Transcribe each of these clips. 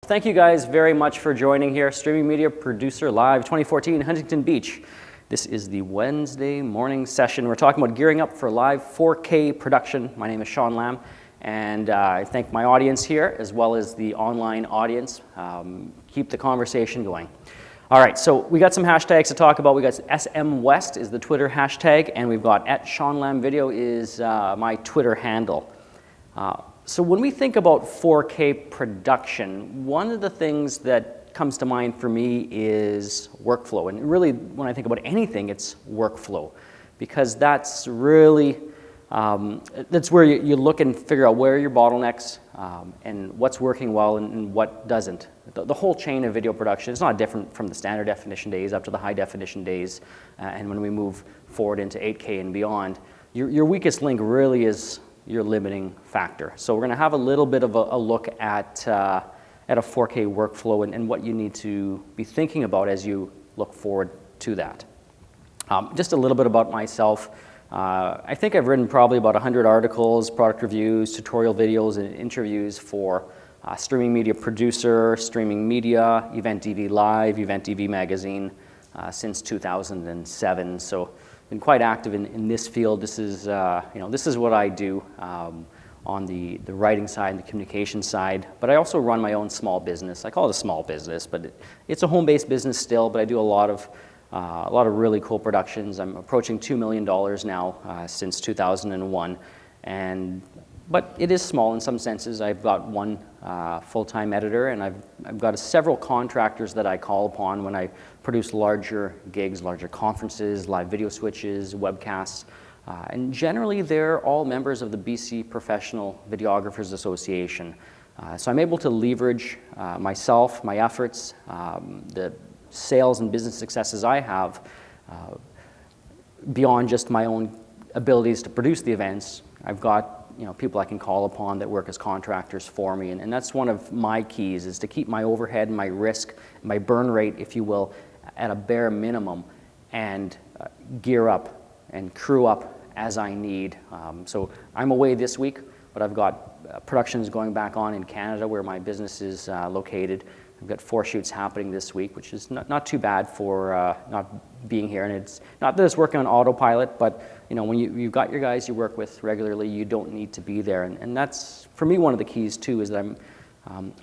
Thank you guys very much for joining here. Streaming Media Producer Live 2014, Huntington Beach. This is the Wednesday morning session. We're talking about gearing up for live 4K production. My name is Shawn Lamb, and I thank my audience here as well as the online audience. Keep the conversation going. All right, so we got some hashtags to talk about. We got SMWest is the Twitter hashtag, and we've got @ShawnLambVideo is my Twitter handle. So when we think about 4K production, one of the things that comes to mind for me is workflow. And really, when I think about anything, it's workflow. Because that's really, that's where you look and figure out where are your bottlenecks and what's working well and what doesn't. The whole chain of video production is not different from the standard definition days up to the high definition days. And when we move forward into 8K and beyond, your weakest link really is your limiting factor. So we're going to have a little bit of a look at a 4K workflow and what you need to be thinking about as you look forward to that. Just a little bit about myself. I think I've written probably about 100 articles, product reviews, tutorial videos, and interviews for Streaming Media Producer, Streaming Media, Event DV Live, Event DV Magazine since 2007. So been quite active in this field. This is this is what I do on the writing side and the communication side. But I also run my own small business. I call it a small business, but it's a home-based business still. But I do a lot of really cool productions. I'm approaching $2 million now since 2001, but it is small in some senses. I've got one full-time editor, and I've got several contractors that I call upon when I produce larger gigs, larger conferences, live video switches, webcasts. And generally, they're all members of the BC Professional Videographers Association. So I'm able to leverage myself, my efforts, the sales and business successes I have beyond just my own abilities to produce the events. I've got people I can call upon that work as contractors for me, and that's one of my keys, is to keep my overhead, my risk, my burn rate, if you will, at a bare minimum, and gear up and crew up as I need. So I'm away this week, but I've got productions going back on in Canada where my business is located. I've got 4 shoots happening this week, which is not too bad for not being here. And it's not that it's working on autopilot, but when you've got your guys you work with regularly, you don't need to be there. And that's, for me, one of the keys too, is that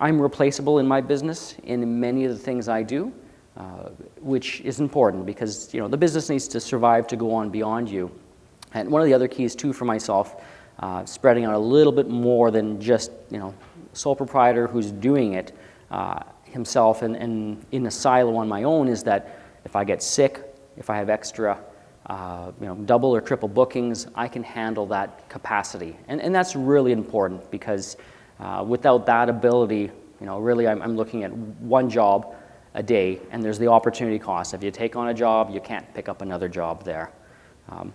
I'm replaceable in my business in many of the things I do, which is important because the business needs to survive to go on beyond you. And one of the other keys too for myself, spreading out a little bit more than just sole proprietor who's doing it himself and in a silo on my own, is that if I get sick, if I have extra double or triple bookings, I can handle that capacity. And that's really important because without that ability, really I'm looking at one job a day, and there's the opportunity cost. If you take on a job, you can't pick up another job there.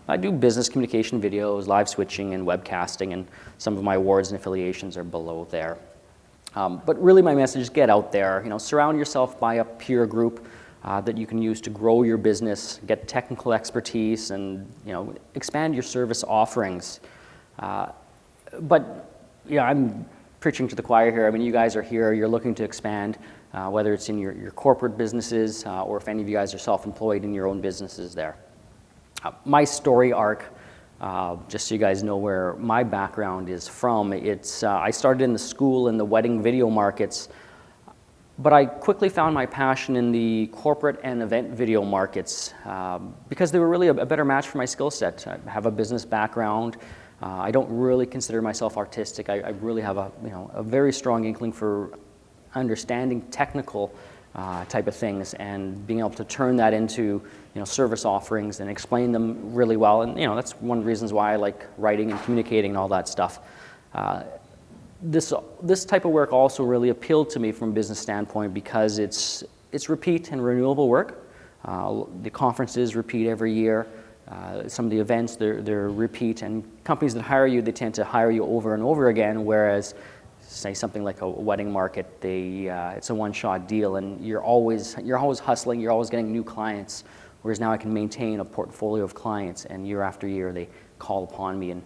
I do business communication videos, live switching, and webcasting, and some of my awards and affiliations are below there. But really my message is get out there, surround yourself by a peer group that you can use to grow your business, get technical expertise, and expand your service offerings. But I'm preaching to the choir here. I mean, you guys are here, you're looking to expand, whether it's in your corporate businesses or if any of you guys are self-employed in your own businesses there. My story arc, just so you guys know where my background is from, I started in the school and the wedding video markets, but I quickly found my passion in the corporate and event video markets because they were really a better match for my skill set. I have a business background. I don't really consider myself artistic. I really have a very strong inkling for understanding technical type of things and being able to turn that into service offerings and explain them really well. And that's one of the reasons why I like writing and communicating and all that stuff. This type of work also really appealed to me from a business standpoint because it's repeat and renewable work. The conferences repeat every year. Some of the events, they're repeat, and companies that hire you, they tend to hire you over and over again, whereas say something like a wedding market, it's a one-shot deal, and you're always hustling, you're always getting new clients, whereas now I can maintain a portfolio of clients, and year after year they call upon me. And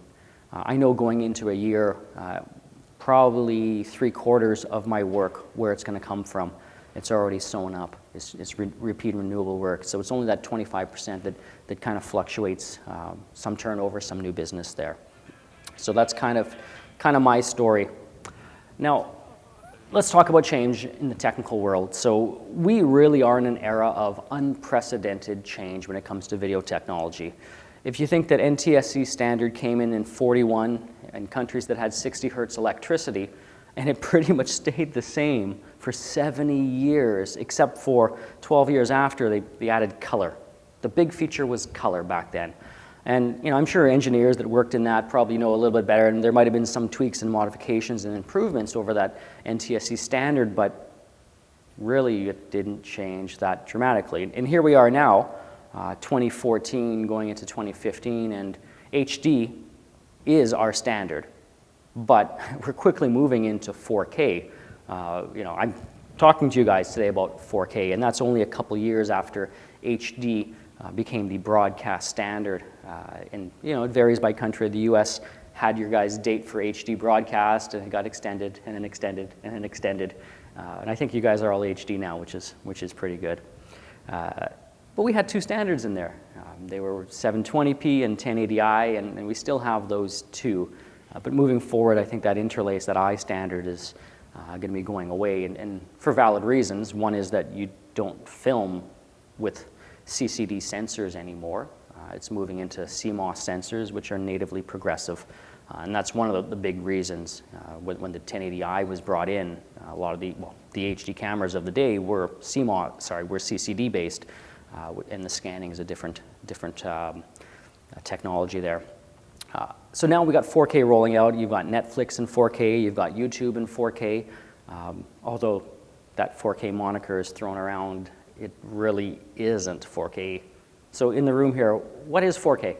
I know going into a year, probably 3/4 of my work where it's going to come from. It's already sewn up. It's repeat renewable work. So it's only that 25% that kind of fluctuates, some turnover, some new business there. So that's kind of my story. Now, let's talk about change in the technical world. So we really are in an era of unprecedented change when it comes to video technology. If you think that NTSC standard came in 41 in countries that had 60 hertz electricity, and it pretty much stayed the same for 70 years, except for 12 years after they added color. The big feature was color back then. And I'm sure engineers that worked in that probably know a little bit better, and there might have been some tweaks and modifications and improvements over that NTSC standard, but really it didn't change that dramatically. And here we are now, 2014 going into 2015, and HD is our standard. But we're quickly moving into 4K. I'm talking to you guys today about 4K, and that's only a couple years after HD became the broadcast standard. And it varies by country. The US had your guys' date for HD broadcast, and it got extended, and then extended, and then extended. And I think you guys are all HD now, which is pretty good. But we had two standards in there. They were 720p and 1080i, and we still have those two. But moving forward, I think that interlace, that I standard, is going to be going away, and for valid reasons. One is that you don't film with CCD sensors anymore. It's moving into CMOS sensors, which are natively progressive. And that's one of the big reasons. When the 1080i was brought in, a lot of the HD cameras of the day were CCD based, and the scanning is a different technology there. So now we got 4K rolling out. You've got Netflix in 4K, you've got YouTube in 4K. Although that 4K moniker is thrown around, it really isn't 4K. So in the room here, what is 4K?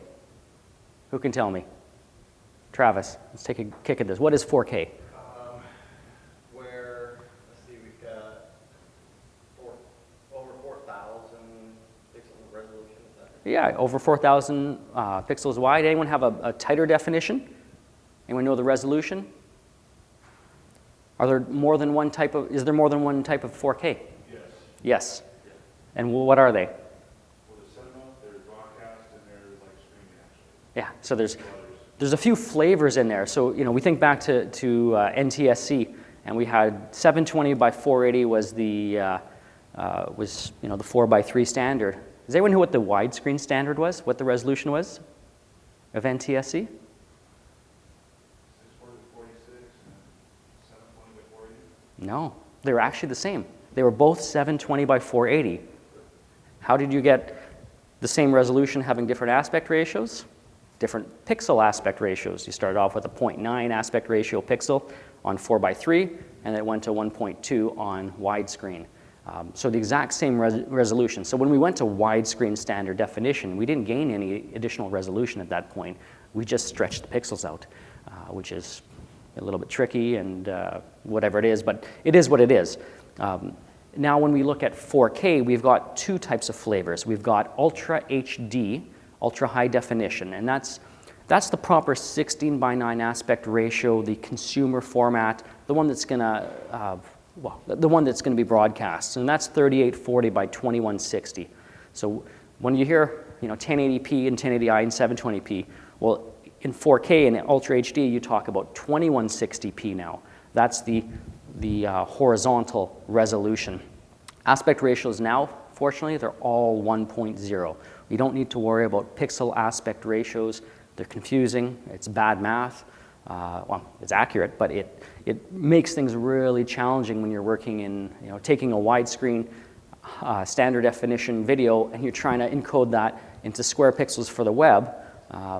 Who can tell me? Travis, let's take a kick at this. What is 4K? We've got over 4,000 pixel resolution. Yeah, over 4,000 pixels wide. Anyone have a tighter definition? Anyone know the resolution? Is there more than one type of 4K? Yes. Yes. And what are they? Well, there's cinema, there's broadcast, and there's like streaming actually. Yeah, so there's a few flavors in there. So we think back to NTSC, and we had 720 by 480 was the 4:3 standard. Does anyone know what the widescreen standard was? What the resolution was of NTSC? 640 by 46 and 720 by 480. No, they were actually the same. They were both 720 by 480. How did you get the same resolution having different aspect ratios? Different pixel aspect ratios. You started off with a 0.9 aspect ratio pixel on 4:3, and it went to 1.2 on widescreen. So the exact same resolution. So when we went to widescreen standard definition, we didn't gain any additional resolution at that point. We just stretched the pixels out, which is a little bit tricky and whatever it is, but it is what it is. Now when we look at 4K, we've got two types of flavors. We've got Ultra HD, ultra high definition, and that's the proper 16:9 aspect ratio, the consumer format, the one that's going to be broadcast, and that's 3840 by 2160. So when you hear 1080p and 1080i and 720p, well, in 4K and Ultra HD, you talk about 2160p now. That's the horizontal resolution. Aspect ratios now, fortunately, they're all 1.0. You don't need to worry about pixel aspect ratios. They're confusing. It's bad math. Well, it's accurate, but it makes things really challenging when you're working in, taking a widescreen standard definition video and you're trying to encode that into square pixels for the web.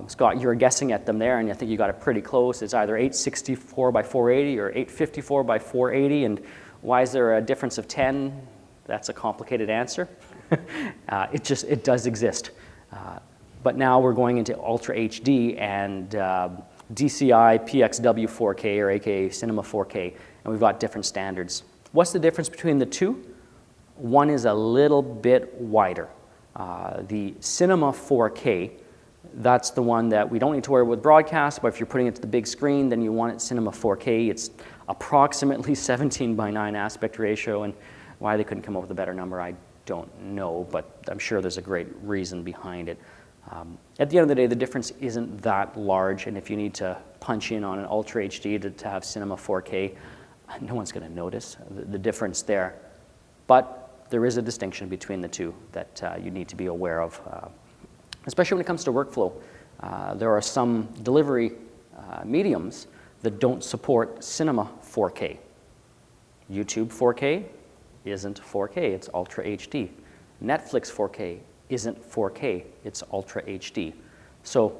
Scott, you were guessing at them there, and I think you got it pretty close. It's either 864 by 480 or 854 by 480, and why is there a difference of 10? That's a complicated answer. It does exist. But now we're going into Ultra HD and DCI PXW 4K, or AKA Cinema 4K, and we've got different standards. What's the difference between the two? One is a little bit wider. The Cinema 4K That's the one that we don't need to worry with broadcast, but if you're putting it to the big screen, then you want it Cinema 4K. It's approximately 17:9 aspect ratio, and why they couldn't come up with a better number, I don't know, but I'm sure there's a great reason behind it. At the end of the day, the difference isn't that large, and if you need to punch in on an Ultra HD to have Cinema 4K, no one's going to notice the difference there. But there is a distinction between the two that you need to be aware of, especially when it comes to workflow. There are some delivery mediums that don't support Cinema 4K. YouTube 4K isn't 4K, it's Ultra HD. Netflix 4K isn't 4K, it's Ultra HD. So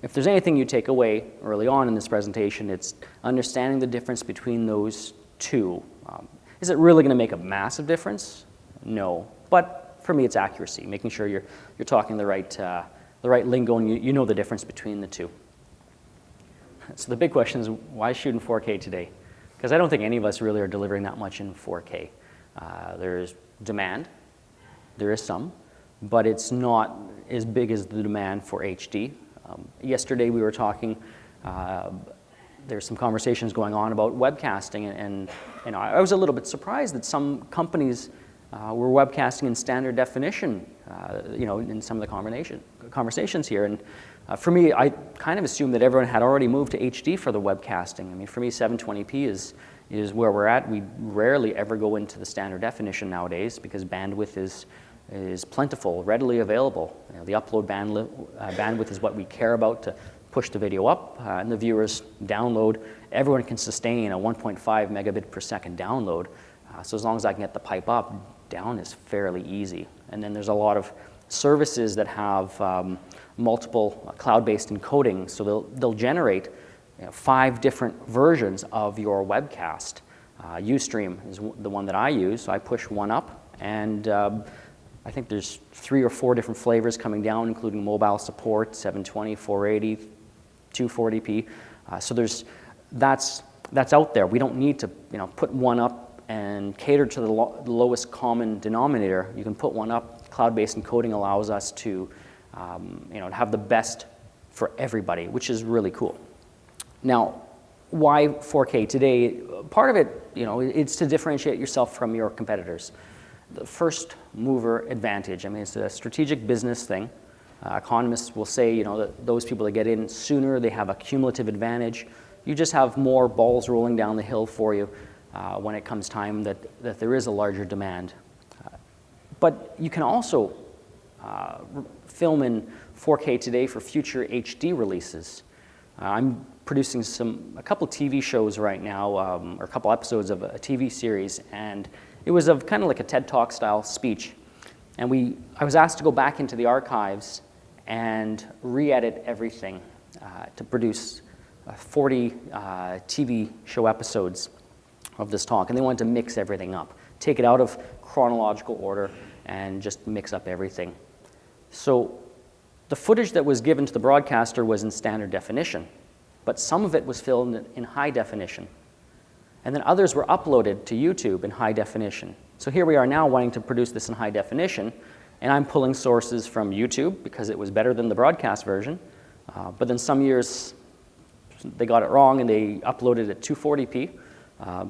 if there's anything you take away early on in this presentation, it's understanding the difference between those two. Is it really going to make a massive difference? No. But for me, it's accuracy, making sure you're talking the right lingo and you know the difference between the two. So the big question is, why shoot in 4K today? Because I don't think any of us really are delivering that much in 4K. There's demand, there is some, but it's not as big as the demand for HD. Yesterday we were talking, there's some conversations going on about webcasting, and I was a little bit surprised that some companies were webcasting in standard definition, in some of the conversations here. And for me, I kind of assumed that everyone had already moved to HD for the webcasting. I mean, for me, 720p is where we're at. We rarely ever go into the standard definition nowadays because bandwidth is plentiful, readily available. The upload bandwidth is what we care about to push the video up, and the viewers download. Everyone can sustain a 1.5 megabit per second download. So as long as I can get the pipe up, down is fairly easy. And then there's a lot of services that have multiple cloud-based encoding, so they'll generate 5 different versions of your webcast. Ustream is the one that I use, so I push one up, and I think there's 3 or 4 different flavors coming down, including mobile support, 720, 480, 240p. So that's out there. We don't need to put one up and cater to the lowest common denominator. You can put one up. Cloud-based encoding allows us to have the best for everybody, which is really cool. Now, why 4K today? Part of it, it's to differentiate yourself from your competitors. The first mover advantage. I mean, it's a strategic business thing. Economists will say, that those people that get in sooner, they have a cumulative advantage. You just have more balls rolling down the hill for you when it comes time that there is a larger demand. But you can also film in 4K today for future HD releases. I'm producing a couple TV shows right now, or a couple episodes of a TV series, and it was of kind of like a TED Talk style speech. And I was asked to go back into the archives and re-edit everything to produce 40 TV show episodes of this talk. And they wanted to mix everything up, take it out of chronological order and just mix up everything. So the footage that was given to the broadcaster was in standard definition, but some of it was filmed in high definition. And then others were uploaded to YouTube in high definition. So here we are now wanting to produce this in high definition, and I'm pulling sources from YouTube because it was better than the broadcast version. But then some years they got it wrong and they uploaded at 240p.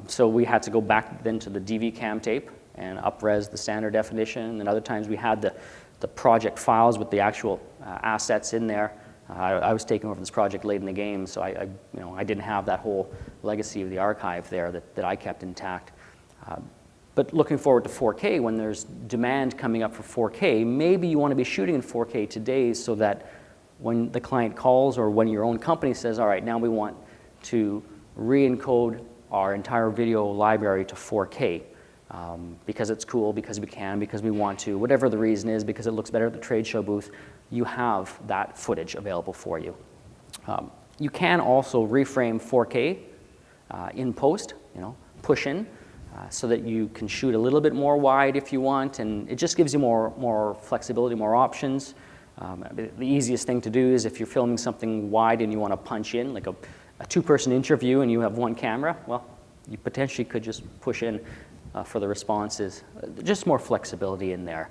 So we had to go back then to the DV cam tape and up-res the standard definition. And other times we had the project files with the actual assets in there. I was taking over this project late in the game, so I didn't have that whole legacy of the archive there that I kept intact. But looking forward to 4K, when there's demand coming up for 4K, maybe you want to be shooting in 4K today so that when the client calls or when your own company says, all right, now we want to re-encode our entire video library to 4K because it's cool, because we can, because we want to, whatever the reason is, because it looks better at the trade show booth, you have that footage available for you. You can also reframe 4K in post, push in, so that you can shoot a little bit more wide if you want, and it just gives you more flexibility, more options. The easiest thing to do is if you're filming something wide and you want to punch in, like a 2-person interview and you have one camera, well, you potentially could just push in for the responses. Just more flexibility in there.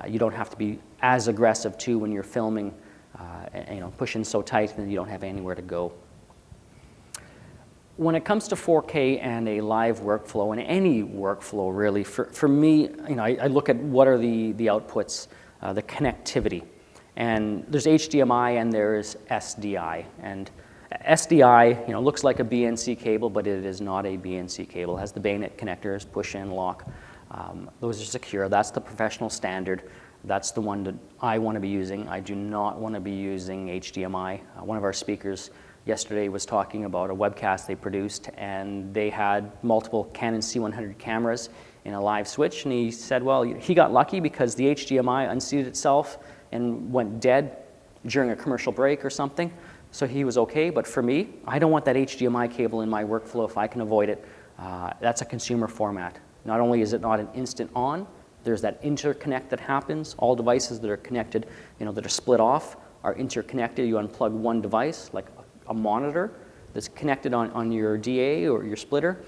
You don't have to be as aggressive too when you're filming and push in so tight that you don't have anywhere to go. When it comes to 4K and a live workflow, and any workflow really, for me, I look at what are the outputs, the connectivity. And there's HDMI and there's SDI. And SDI, looks like a BNC cable, but it is not a BNC cable. It has the bayonet connectors, push in, lock. Those are secure. That's the professional standard. That's the one that I want to be using. I do not want to be using HDMI. One of our speakers yesterday was talking about a webcast they produced, and they had multiple Canon C100 cameras in a live switch, and he said, well, he got lucky because the HDMI unseated itself and went dead during a commercial break or something, so he was okay. But for me, I don't want that HDMI cable in my workflow if I can avoid it. That's a consumer format. Not only is it not an instant on, there's that interconnect that happens. All devices that are connected, that are split off are interconnected. You unplug one device, like a monitor that's connected on your DA or your splitter,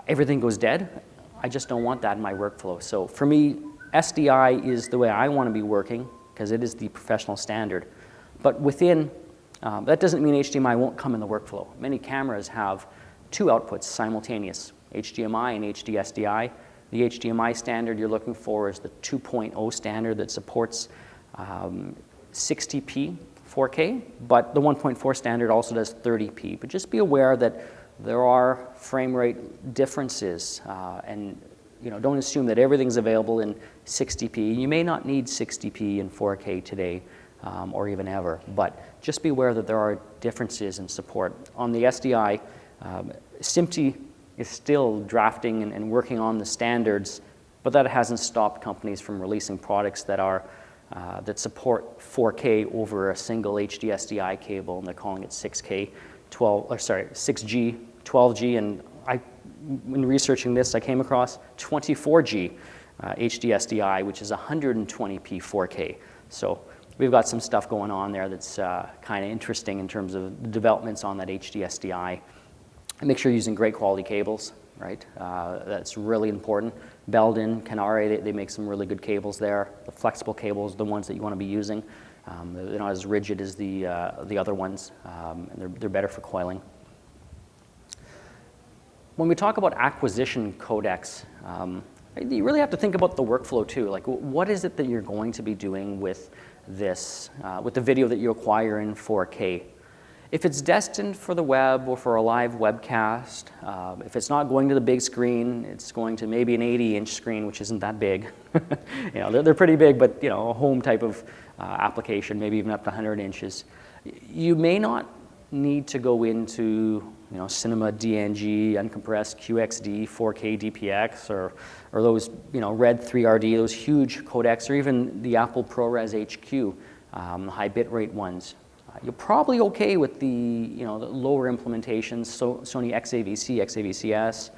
everything goes dead. I just don't want that in my workflow. So for me, SDI is the way I want to be working because it is the professional standard. But within, that doesn't mean HDMI won't come in the workflow. Many cameras have two outputs simultaneous, HDMI and HD-SDI. The HDMI standard you're looking for is the 2.0 standard that supports 60p 4K, but the 1.4 standard also does 30p. But just be aware that there are frame rate differences, and don't assume that everything's available in 60p. You may not need 60p in 4K today, or even ever, but just be aware that there are differences in support. On the SDI, SMPTE is still drafting and working on the standards, but that hasn't stopped companies from releasing products that are that support 4K over a single HD-SDI cable, and they're calling it 6G, 12G, and when researching this, I came across 24G HD-SDI, which is 120p 4K. So we've got some stuff going on there that's kind of interesting in terms of the developments on that HD-SDI. Make sure you're using great quality cables, right? That's really important. Belden, Canare, they make some really good cables there. The flexible cables, the ones that you want to be using. They're not as rigid as the other ones, and they're better for coiling. When we talk about acquisition codecs, you really have to think about the workflow too. Like, what is it that you're going to be doing with this, with the video that you acquire in 4K? If it's destined for the web or for a live webcast, if it's not going to the big screen, it's going to maybe an 80-inch screen, which isn't that big. They're pretty big, but a home type of application, maybe even up to 100 inches. You may not need to go into Cinema DNG, uncompressed QXD, 4K DPX, or those Red 3RD, those huge codecs, or even the Apple ProRes HQ, high bitrate ones. You're probably okay with the the lower implementations, so Sony XAVC, XAVCS.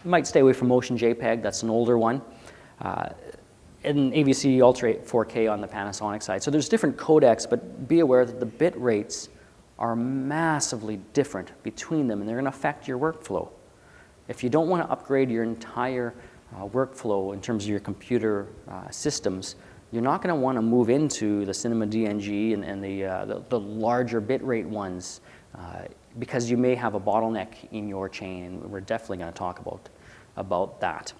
You might stay away from Motion JPEG, that's an older one. And AVC Ultra 4K on the Panasonic side. So there's different codecs, but be aware that the bit rates are massively different between them, and they're going to affect your workflow. If you don't want to upgrade your entire workflow in terms of your computer systems, you're not going to want to move into the Cinema DNG and the larger bitrate ones because you may have a bottleneck in your chain. We're definitely going to talk about that.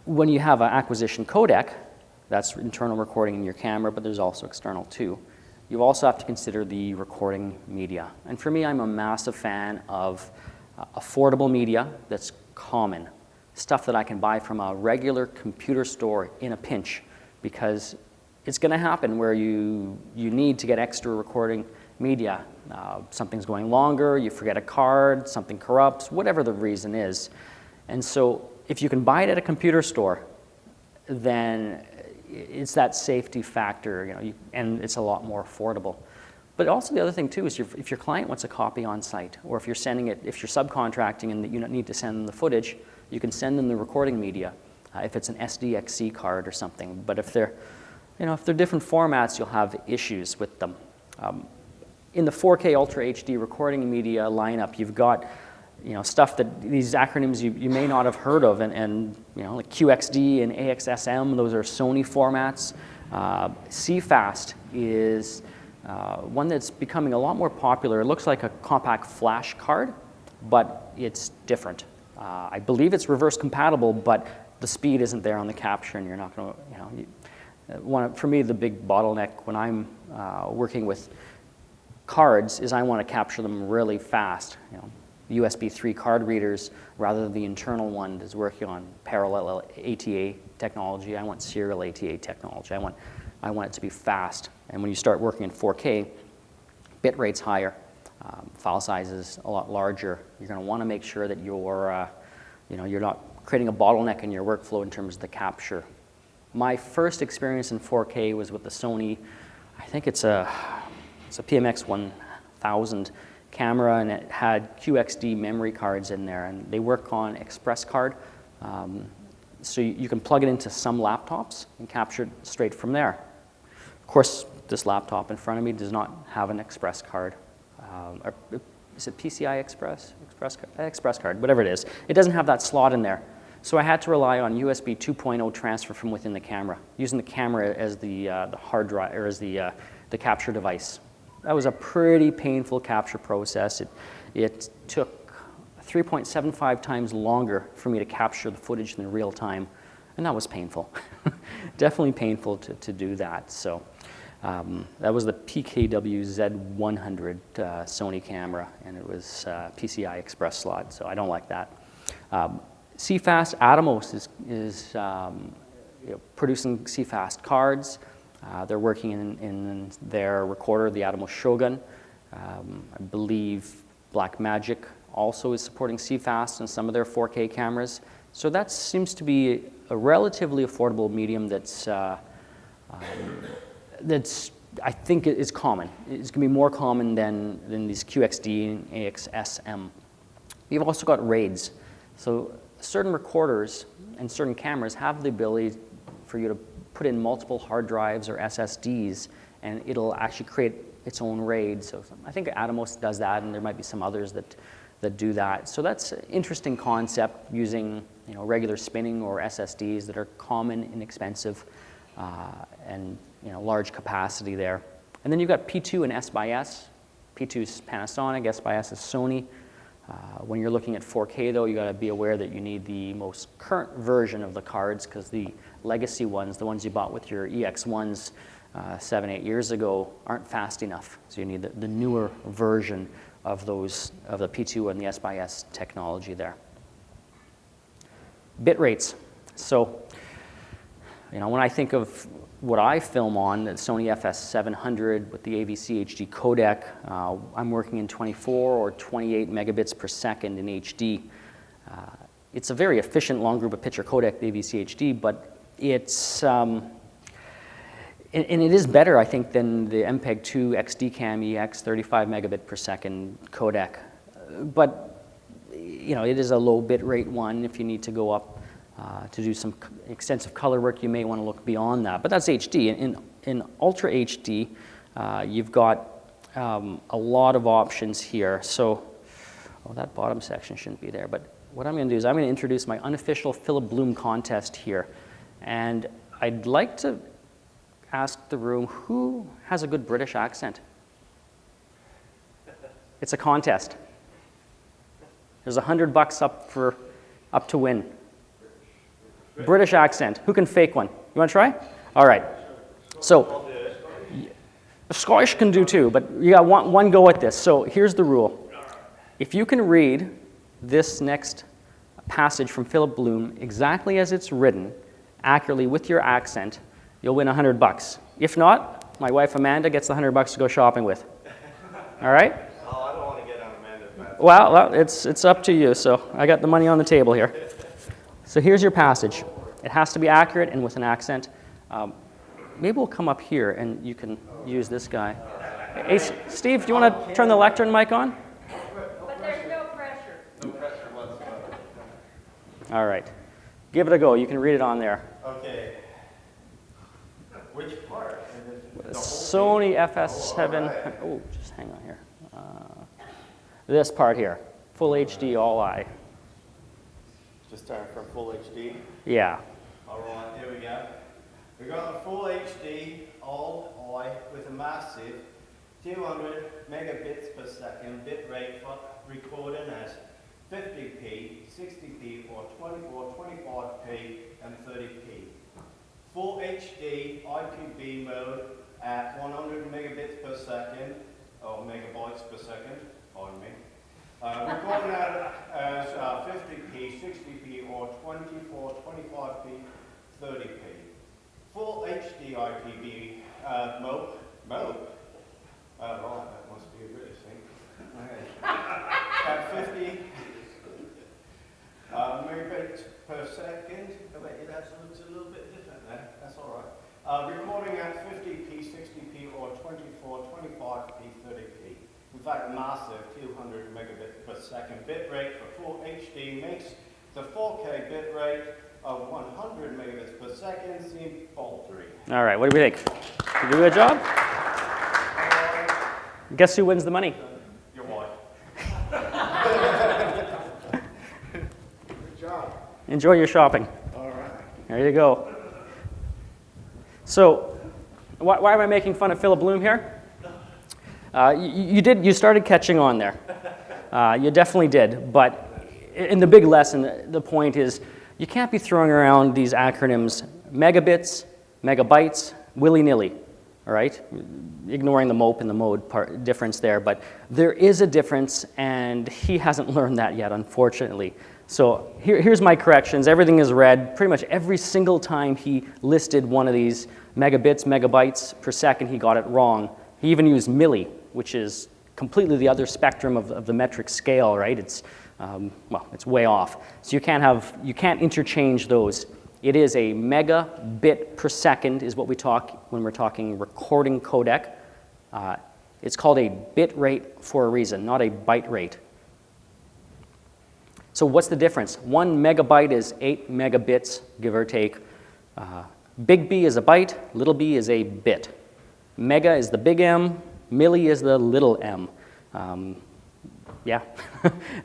When you have an acquisition codec, that's internal recording in your camera, but there's also external too. You also have to consider the recording media. And for me, I'm a massive fan of affordable media that's common. Stuff that I can buy from a regular computer store in a pinch, because it's going to happen where you need to get extra recording media. Something's going longer, you forget a card, something corrupts, whatever the reason is. And so if you can buy it at a computer store, then it's that safety factor, and it's a lot more affordable. But also the other thing too is if your client wants a copy on site, or if you're sending it, if you're subcontracting and you don't need to send them the footage, you can send them the recording media, if it's an SDXC card or something. But if they're different formats, you'll have issues with them. In the 4K Ultra HD recording media lineup, you've got stuff that these acronyms you may not have heard of, and like QXD and AXSM, those are Sony formats. CFast is one that's becoming a lot more popular. It looks like a compact flash card, but it's different. I believe it's reverse compatible, but the speed isn't there on the capture, and you're not going to, for me, the big bottleneck when I'm working with cards is I want to capture them really fast. USB 3 card readers rather than the internal one that's working on parallel ATA technology. I want serial ATA technology. I want it to be fast. And when you start working in 4K, bit rate's higher, file size is a lot larger. You're going to want to make sure that you're not creating a bottleneck in your workflow in terms of the capture. My first experience in 4K was with the Sony, I think it's a PMX 1000 camera, and it had QXD memory cards in there, and they work on Express card. So you can plug it into some laptops and capture it straight from there. Of course, this laptop in front of me does not have an Express card. Is it PCI Express? Express card, whatever it is. It doesn't have that slot in there. So I had to rely on USB 2.0 transfer from within the camera, using the camera as the hard drive, or as the capture device. That was a pretty painful capture process. It took 3.75 times longer for me to capture the footage than real time, and that was painful. Definitely painful to do that. So that was the PKW Z100 Sony camera, and it was PCI Express slot, so I don't like that. CFast Atomos is producing CFast cards. They're working in their recorder, the Atomos Shogun. I believe Blackmagic also is supporting CFast in some of their 4K cameras. So that seems to be a relatively affordable medium that's I think is common. It's going to be more common than these QXD and AXSM. You've also got RAIDs. So certain recorders and certain cameras have the ability for you to put in multiple hard drives or SSDs, and it'll actually create its own RAID. So I think Atomos does that, and there might be some others that do that. So that's an interesting concept, using regular spinning or SSDs that are common, inexpensive, and large capacity there. And then you've got P2 and S/S. P2 is Panasonic, S/S is Sony. When you're looking at 4K, though, you got to be aware that you need the most current version of the cards, because the legacy ones, the ones you bought with your EX1s 7-8 years ago, aren't fast enough. So you need the newer version of those, of the P2 and the S/S technology there. Bit rates. So, when I think of what I film on, the Sony FS700 with the AVC HD codec, I'm working in 24 or 28 megabits per second in HD. It's a very efficient long group of picture codec, the AVC HD, but it's, and it is better, I think, than the MPEG-2 XDCAM EX 35 megabit per second codec. But, it is a low bit rate one. If you need to go up to do some extensive color work, you may want to look beyond that. But that's HD. In Ultra HD, you've got a lot of options here. So, that bottom section shouldn't be there. But what I'm going to do is I'm going to introduce my unofficial Philip Bloom contest here. And I'd like to ask the room, who has a good British accent? It's a contest. There's $100 up to win. British accent. Who can fake one? You want to try? All right. So, Scottish can do too, but you got one go at this. So here's the rule. If you can read this next passage from Philip Bloom exactly as it's written, accurately with your accent, you'll win $100. If not, my wife Amanda gets the $100 to go shopping with. All right? Oh, I don't want to get on Amanda's map. Well, it's up to you. So I got the money on the table here. So here's your passage. It has to be accurate and with an accent. Maybe we'll come up here and you can use this guy. Hey, Steve, do you want to turn the lectern mic on? But there's no pressure. No pressure whatsoever. All right. Give it a go. You can read it on there. Okay. Which part? Sony FS7. Oh, just hang on here. This part here. Full HD, all eye. Just start from full HD. Yeah. All right, here we go. We've got a full HD all-eye with a massive 200 megabits per second bit rate for recording at 50p, 60p, or 24, 25p, and 30p. Full HD IPB mode at 100 megabits per second, or megabytes per second, pardon me. Recording at as 50p, 60p, or 24, 25p, 30p. Full HD IPB mode. Right, that must be a British thing. Okay. At 50 megabits per second. Oh wait, it actually looks a little bit different there. That's all right. Recording at 50p, 60p, or 24, 25p, 30p. In fact, massive 200 megabits per second bit rate for full HD makes the 4K bit rate of 100 megabits per second seem paltry. All right, what do we think? Did you do a good job? Guess who wins the money? Your wife. Good job. Enjoy your shopping. All right. There you go. So, why am I making fun of Philip Bloom here? You started catching on there. You definitely did. But in the big lesson, the point is you can't be throwing around these acronyms megabits, megabytes, willy-nilly. All right, ignoring the MOP and the mode difference there, but there is a difference, and he hasn't learned that yet, unfortunately. So here's my corrections. Everything is red. Pretty much every single time he listed one of these megabits, megabytes per second, he got it wrong. He even used milli, which is completely the other spectrum of the metric scale, right? It's well, it's way off. So you can't interchange those. It is a megabit per second is what we talk when we're talking recording codec. It's called a bit rate for a reason, not a byte rate. So what's the difference? 1 megabyte is 8 megabits, give or take. Big B is a byte, little b is a bit. Mega is the big M, milli is the little m. Yeah,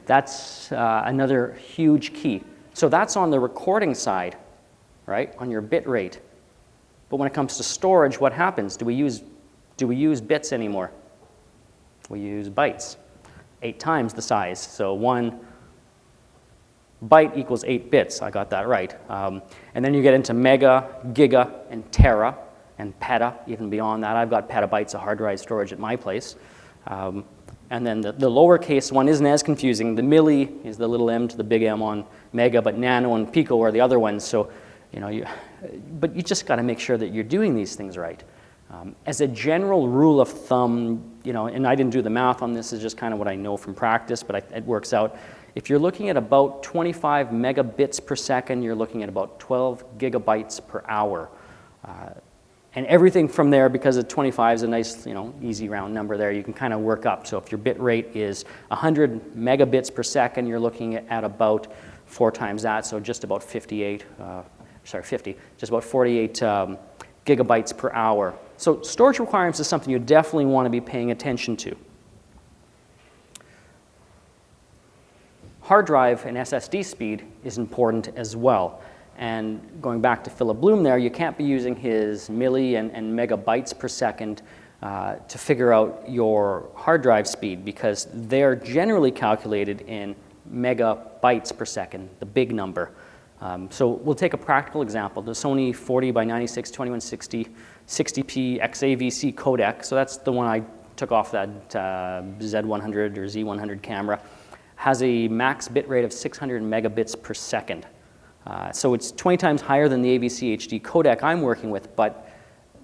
that's another huge key. So that's on the recording side, right, on your bit rate. But when it comes to storage, what happens? Do we use bits anymore? We use bytes, 8 times the size. So 1 byte equals 8 bits. I got that right. And then you get into mega, giga, and tera, and peta, even beyond that. I've got petabytes of hard drive storage at my place. And then the lowercase one isn't as confusing. The milli is the little m to the big M on mega, but nano and pico are the other ones. So, but you just got to make sure that you're doing these things right. As a general rule of thumb, and I didn't do the math on this, is just kind of what I know from practice, but it works out. If you're looking at about 25 megabits per second, you're looking at about 12 gigabytes per hour. And everything from there, because 25 is a nice, easy round number there, you can kind of work up. So if your bit rate is 100 megabits per second, you're looking at about 4 times that, so just about 50, just about 48 gigabytes per hour. So storage requirements is something you definitely want to be paying attention to. Hard drive and SSD speed is important as well. And going back to Philip Bloom there, you can't be using his milli and megabytes per second to figure out your hard drive speed, because they're generally calculated in megabytes per second, the big number. So we'll take a practical example. The Sony 40 by 96 2160 60p XAVC codec, so that's the one I took off that Z100 or Z100 camera, has a max bit rate of 600 megabits per second. So it's 20 times higher than the AVC HD codec I'm working with, but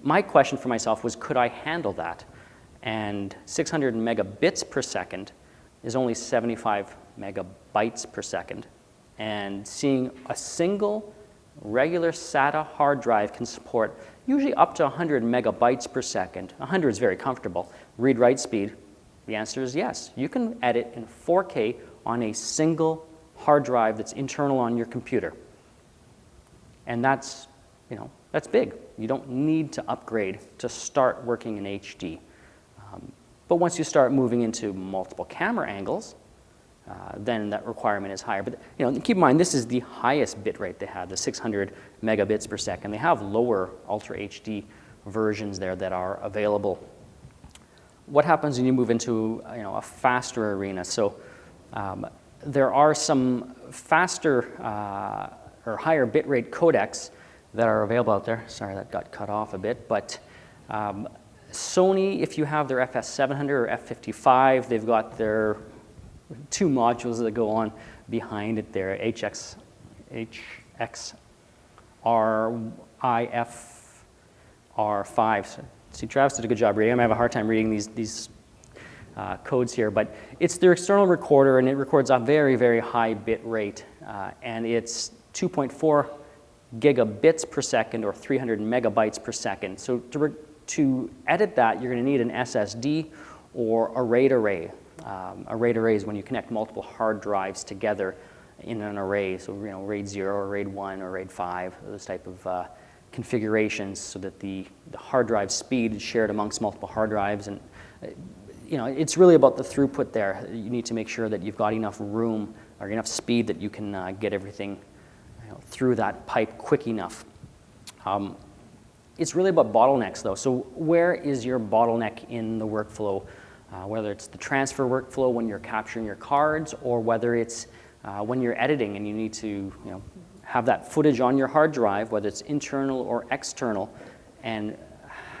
my question for myself was, could I handle that? And 600 megabits per second is only 75 megabytes per second. And seeing a single regular SATA hard drive can support usually up to 100 megabytes per second. 100 is very comfortable. Read-write speed, the answer is yes. You can edit in 4K on a single hard drive that's internal on your computer. And that's, that's big. You don't need to upgrade to start working in HD. But once you start moving into multiple camera angles, then that requirement is higher. But keep in mind, this is the highest bit rate they have, the 600 megabits per second. They have lower Ultra HD versions there that are available. What happens when you move into a faster arena? So there are some faster or higher bitrate codecs that are available out there. Sorry, that got cut off a bit. But Sony, if you have their FS700 or F55, they've got their two modules that go on behind it there, HXRIFR5. See, Travis did a good job reading. I'm going to have a hard time reading these codes here, but it's their external recorder, and it records a very, very high bit rate, and it's 2.4 gigabits per second or 300 megabytes per second. So to edit that, you're going to need an SSD or a RAID array. A RAID array is when you connect multiple hard drives together in an array, so RAID 0 or RAID 1 or RAID 5, those type of configurations, so that the hard drive speed is shared amongst multiple hard drives. And it's really about the throughput there. You need to make sure that you've got enough room or enough speed that you can get everything through that pipe quick enough. It's really about bottlenecks, though. So where is your bottleneck in the workflow? Whether it's the transfer workflow when you're capturing your cards, or whether it's when you're editing and you need to have that footage on your hard drive, whether it's internal or external, and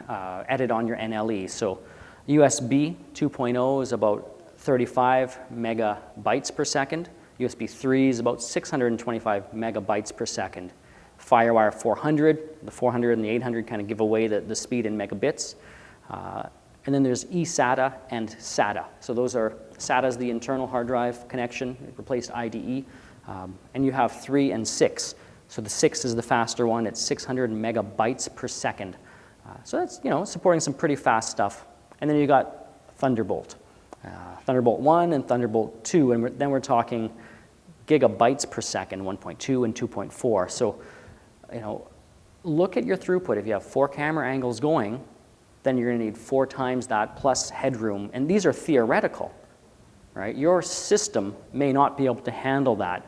edit on your NLE. So USB 2.0 is about 35 megabytes per second. USB 3 is about 625 megabytes per second. FireWire 400, the 400 and the 800 kind of give away the speed in megabits. And then there's eSATA and SATA. So those are, SATA is the internal hard drive connection. It replaced IDE. And you have 3 and 6. So the 6 is the faster one. It's 600 megabytes per second. So that's, supporting some pretty fast stuff. And then you got Thunderbolt. Thunderbolt 1 and Thunderbolt 2. And then we're talking gigabytes per second, 1.2 and 2.4. So, look at your throughput. If you have 4 camera angles going, then you're going to need 4 times that plus headroom. And these are theoretical, right? Your system may not be able to handle that,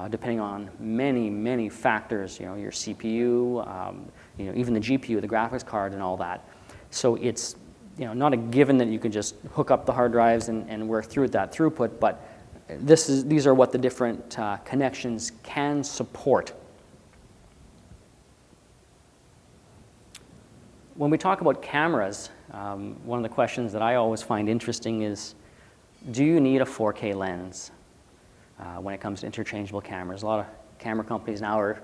depending on many, many factors, your CPU, even the GPU, the graphics card, and all that. So it's not a given that you can just hook up the hard drives and work through that throughput, but these are what the different connections can support. When we talk about cameras, one of the questions that I always find interesting is, do you need a 4K lens when it comes to interchangeable cameras? A lot of camera companies now are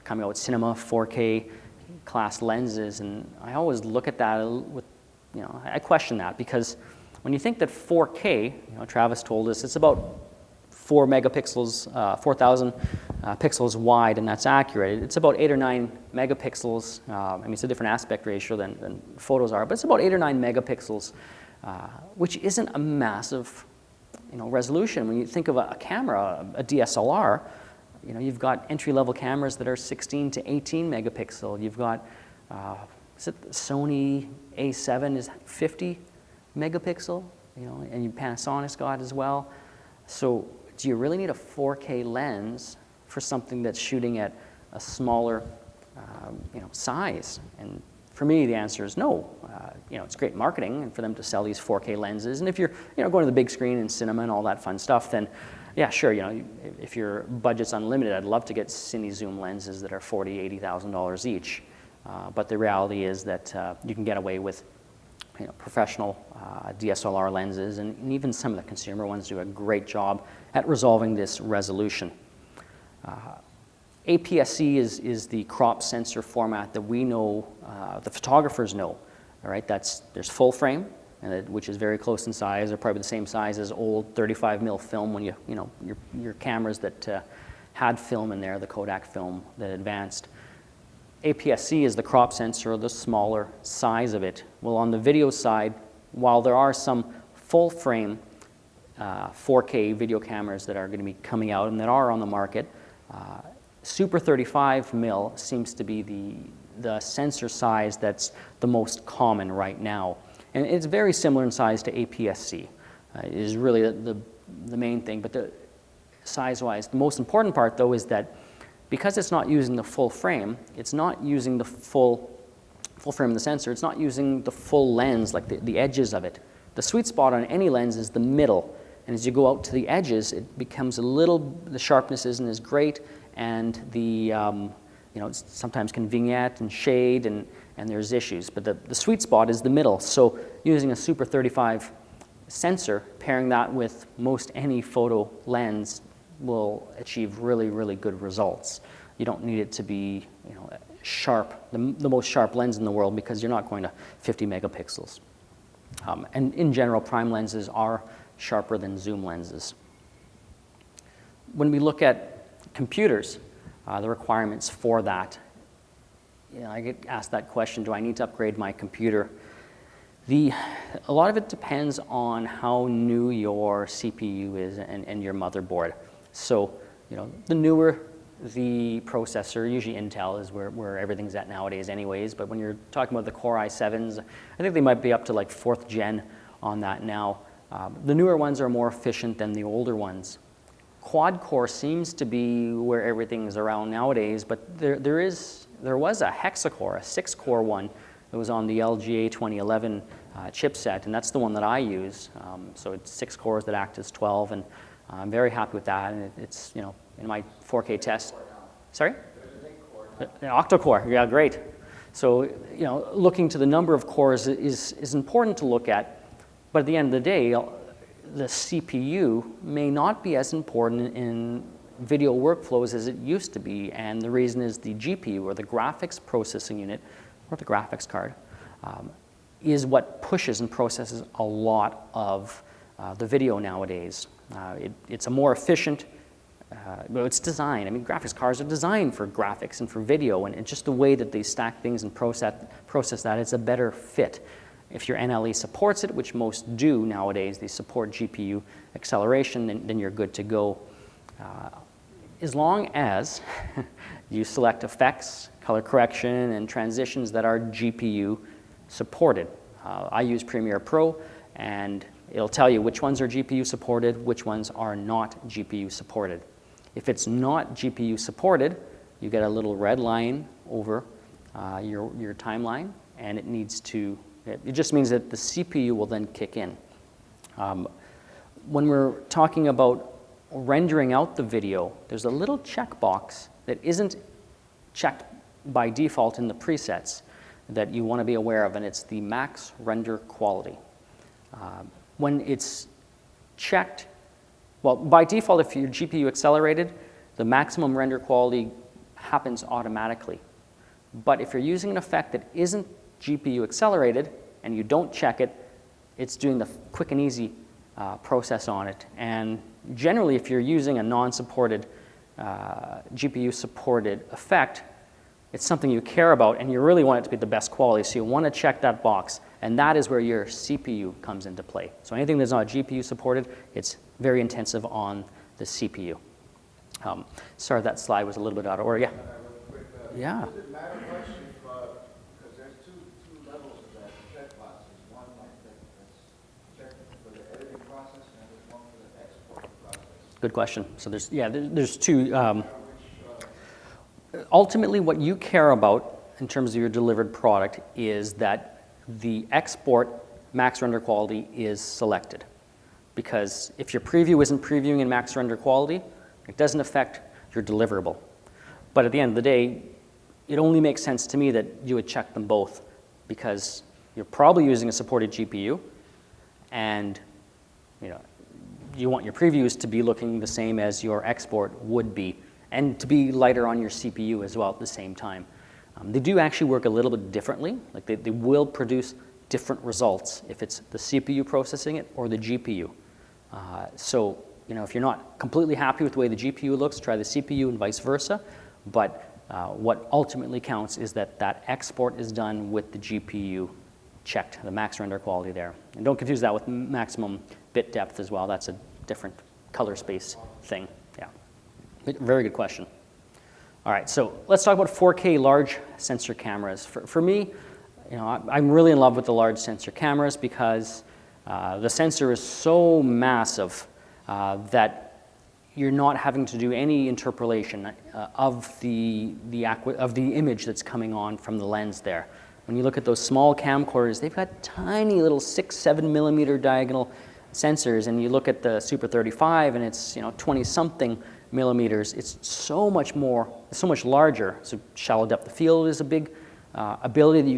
coming out with cinema 4K class lenses, and I always look at that with, I question that, because when you think that 4K, Travis told us it's about 4 megapixels, 4,000 pixels wide, and that's accurate. It's about 8 or 9 megapixels. It's a different aspect ratio than photos are, but it's about 8 or 9 megapixels, which isn't a massive, resolution. When you think of a camera, a DSLR, you've got entry-level cameras that are 16 to 18 megapixel. You've got, is it the Sony A7 is 50 megapixel, and Panasonic's got as well. So do you really need a 4K lens for something that's shooting at a smaller, size? And for me, the answer is no. It's great marketing and for them to sell these 4K lenses. And if you're, going to the big screen in cinema and all that fun stuff, then yeah, sure. If your budget's unlimited, I'd love to get Cine Zoom lenses that are $40,000, $80,000 each. But the reality is that you can get away with professional DSLR lenses, and even some of the consumer ones do a great job at resolving this resolution. APS-C is the crop sensor format that we know, the photographers know. All right, there's full frame, which is very close in size, or probably the same size as old 35 mil film when your cameras that had film in there, the Kodak film that advanced. APS-C is the crop sensor, the smaller size of it. Well, on the video side, while there are some full frame 4K video cameras that are going to be coming out and that are on the market, Super 35 mil seems to be the sensor size that's the most common right now. And it's very similar in size to APS-C. It is really the the main thing, but size-wise, the most important part though is that because it's not using the full frame, it's not using the full frame of the sensor, it's not using the full lens, like the edges of it. The sweet spot on any lens is the middle, and as you go out to the edges, it becomes the sharpness isn't as great, and it sometimes can vignette and shade, and there's issues. But the sweet spot is the middle. So using a Super 35 sensor, pairing that with most any photo lens will achieve really, really good results. You don't need it to be sharp, the most sharp lens in the world, because you're not going to 50 megapixels. And in general, prime lenses are sharper than zoom lenses. When we look at computers, the requirements for that, I get asked that question, do I need to upgrade my computer? A lot of it depends on how new your CPU is and your motherboard. So, the newer the processor, usually Intel is where everything's at nowadays anyways, but when you're talking about the Core i7s, I think they might be up to like 4th gen on that now. The newer ones are more efficient than the older ones. Quad core seems to be where everything's around nowadays, but there was a hexacore, a 6-core one that was on the LGA 2011 chipset, and that's the one that I use. So it's 6 cores that act as 12, and I'm very happy with that, and it's, in my 4K test. Sorry? An octa-core, yeah, great. So, looking to the number of cores is important to look at, but at the end of the day, the CPU may not be as important in video workflows as it used to be, and the reason is the GPU, or the graphics processing unit, or the graphics card, is what pushes and processes a lot of the video nowadays. It's a more efficient, it's designed. I mean, graphics cards are designed for graphics and for video, and it's just the way that they stack things and process that, it's a better fit. If your NLE supports it, which most do nowadays, they support GPU acceleration, then you're good to go. As long as you select effects, color correction, and transitions that are GPU supported. I use Premiere Pro, and it'll tell you which ones are GPU supported, which ones are not GPU supported. If it's not GPU supported, you get a little red line over your timeline, and it just means that the CPU will then kick in. When we're talking about rendering out the video, there's a little checkbox that isn't checked by default in the presets that you want to be aware of, and it's the max render quality. When it's checked, well, by default, if you're GPU accelerated, the maximum render quality happens automatically. But if you're using an effect that isn't GPU accelerated and you don't check it, it's doing the quick and easy process on it. And generally, if you're using a non-supported GPU supported effect, it's something you care about and you really want it to be the best quality, so you want to check that box, and that is where your CPU comes into play. So anything that's not GPU supported, it's very intensive on the CPU. Sorry, that slide was a little bit out of order. Yeah. Yeah. Does it matter much if, because there's two levels of that checkbox. There's one that's checked for the editing process, and there's one for the export process. Good question. So there's two. Ultimately, what you care about in terms of your delivered product is that the export max render quality is selected. Because if your preview isn't previewing in max render quality, it doesn't affect your deliverable. But at the end of the day, it only makes sense to me that you would check them both, because you're probably using a supported GPU, and you want your previews to be looking the same as your export would be, and to be lighter on your CPU as well at the same time. They do actually work a little bit differently. Like they will produce different results if it's the CPU processing it or the GPU. So if you're not completely happy with the way the GPU looks, try the CPU and vice versa. But what ultimately counts is that export is done with the GPU checked, the max render quality there. And don't confuse that with maximum bit depth as well. That's a different color space thing. Yeah. Very good question. All right, so let's talk about 4K large sensor cameras. For me, I'm really in love with the large sensor cameras because the sensor is so massive that you're not having to do any interpolation of the image that's coming on from the lens there. When you look at those small camcorders, they've got tiny little 6-7 millimeter diagonal sensors, and you look at the Super 35 and it's 20-something millimeters. It's so much larger. So shallow depth of field is a big ability that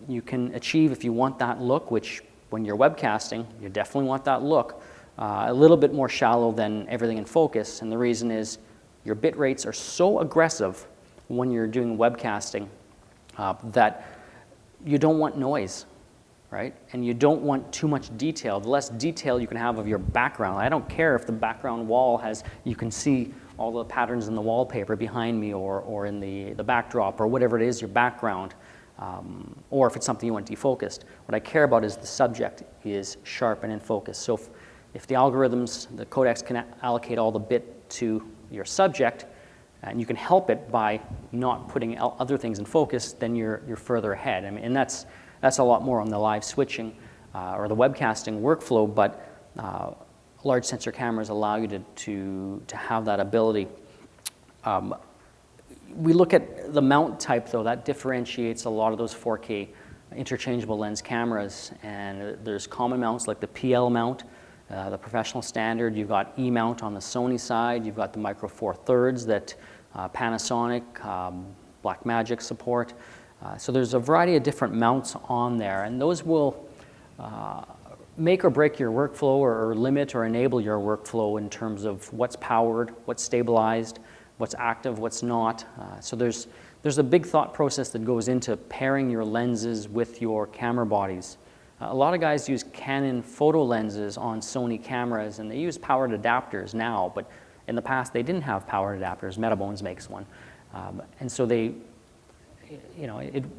you can achieve if you want that look, which when you're webcasting, you definitely want that look. A little bit more shallow than everything in focus, and the reason is your bit rates are so aggressive when you're doing webcasting that you don't want noise, right? And you don't want too much detail. The less detail you can have of your background. I don't care if the background wall you can see all the patterns in the wallpaper behind me or in the backdrop or whatever it is, your background, or if it's something you want defocused. What I care about is the subject is sharp and in focus. So if the algorithms, the codecs can allocate all the bit to your subject, and you can help it by not putting other things in focus, then you're further ahead. I mean, and that's a lot more on the live switching or the webcasting workflow, but large sensor cameras allow you to have that ability. We look at the mount type, though. That differentiates a lot of those 4K interchangeable lens cameras, and there's common mounts like the PL mount, the professional standard. You've got E-mount on the Sony side. You've got the Micro Four Thirds that Panasonic, Blackmagic support. So there's a variety of different mounts on there, and those will make or break your workflow or limit or enable your workflow in terms of what's powered, what's stabilized, what's active, what's not. So there's a big thought process that goes into pairing your lenses with your camera bodies. A lot of guys use Canon photo lenses on Sony cameras, and they use powered adapters now, but in the past they didn't have powered adapters. Metabones makes one. And so they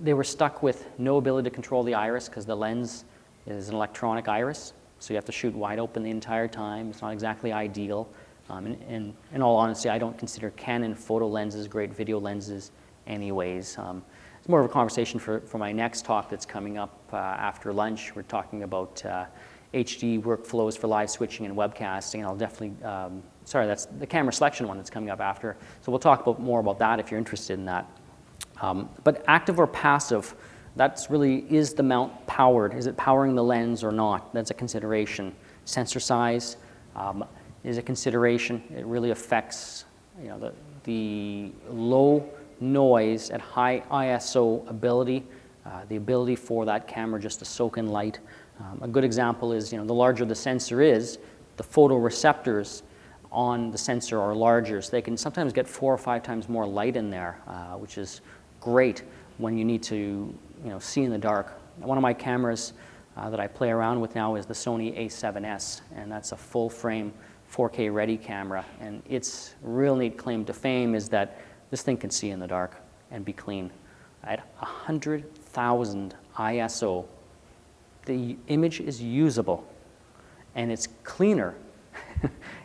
were stuck with no ability to control the iris because the lens is an electronic iris, so you have to shoot wide open the entire time. It's not exactly ideal. And in all honesty, I don't consider Canon photo lenses great video lenses anyways. It's more of a conversation for my next talk that's coming up after lunch. We're talking about HD workflows for live switching and webcasting, and I'll definitely, that's the camera selection one that's coming up after. So we'll talk more about that if you're interested in that. But active or passive, that's really, is the mount powered? Is it powering the lens or not? That's a consideration. Sensor size is a consideration. It really affects the low noise at high ISO ability, the ability for that camera just to soak in light. A good example is, the larger the sensor is, the photoreceptors on the sensor are larger, so they can sometimes get 4 or 5 times more light in there, which is great when you need to see in the dark. One of my cameras that I play around with now is the Sony A7S, and that's a full frame 4K ready camera, and its real neat claim to fame is that this thing can see in the dark and be clean. At 100,000 ISO, the image is usable, and it's cleaner.